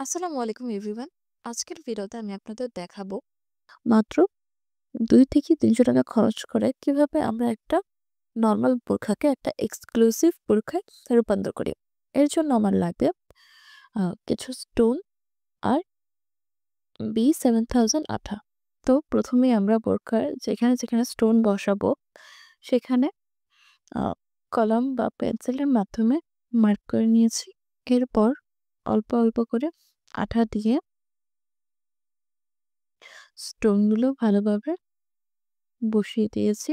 আসসালামু আলাইকুম এভরিওয়ান। আজকের ভিডিওতে আমি আপনাদের দেখাবো মাত্র ৳২ থেকে ৳৩০০ খরচ করে কিভাবে আমরা একটা নরমাল বোরখাকে একটা এক্সক্লুসিভ বোরখায় রূপান্তর করি। এর জন্য আমার লাগবে কিছু স্টোন আর B7000 আঠা। তো ১ম এই আমরা বোরখার যেখানে স্টোন বসাবো সেখানে আ কলম বা পেন্সিলের মাধ্যমে মার্ক করে নিয়েছি। এরপর অল্প করে আঠা দিয়ে স্টোনগুলো ভালোভাবে বসিয়ে দিয়েছি।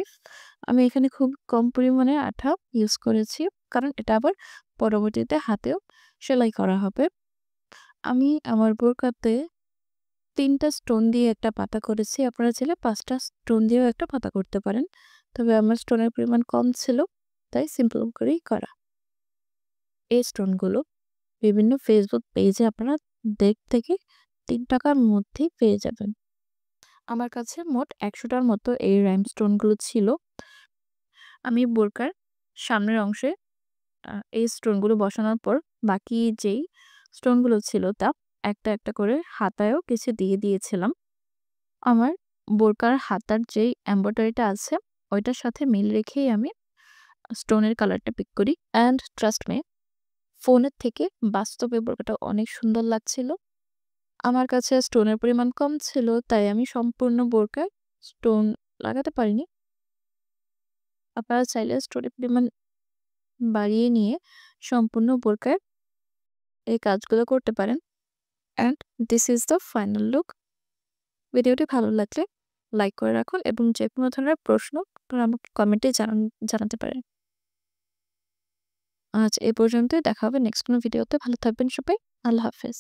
আমি এখানে খুব কম পরিমাণে আঠা ইউজ করেছি। কারণ এটা আবার পরবর্তীতে হাতেও সেলাই করা হবে। আমি আমার বোরকাতে ৩ টা স্টোন দিয়ে একটা পাতা করেছি। আপনারা চাইলে ৫ টা স্টোন দিয়েও একটা পাতা করতে পারেন। তবে আমার স্টোনের পরিমাণ কম ছিল, তাই সিম্পল করেই করা। এই স্টোনগুলো বিভিন্ন ফেসবুক পেজে আপনারা থেকে ৳৩ র মধ্যেই পেয়ে যাবেন। আমার কাছে মোট ১০০ টার মতো এই রাইমস্টোনগুলো ছিল। আমি বোরকার সামনের অংশে এই স্টোনগুলো বসানোর পর বাকি যেই স্টোনগুলো ছিল তা একটা করে হাতায়ও কিছু দিয়ে দিয়েছিলাম। আমার বোরকার হাতার যেই এমব্রয়ডারিটা আছে ওইটার সাথে মিল রেখেই আমি স্টোনের কালারটা পিক করি। অ্যান্ড ট্রাস্ট মি, ফোনের থেকে বাস্তবে বোরকাটা অনেক সুন্দর লাগছিল। আমার কাছে স্টোনের পরিমাণ কম ছিল, তাই আমি সম্পূর্ণ বোরকায় স্টোন লাগাতে পারিনি। আপনারা চাইলে স্টোনের পরিমাণ বাড়িয়ে নিয়ে সম্পূর্ণ বোরকায় এই কাজগুলো করতে পারেন। And this is the final look. ভিডিওটি ভালো লাগলে লাইক করে রাখুন এবং যেকোনো ধরনের প্রশ্ন আপনারা আমাকে কমেন্টে জানাতে পারেন। আজ এ পর্যন্তই। দেখা হবে নেক্সট কোনো ভিডিওতে। ভালো থাকবেন সবাই। আল্লাহ হাফেজ।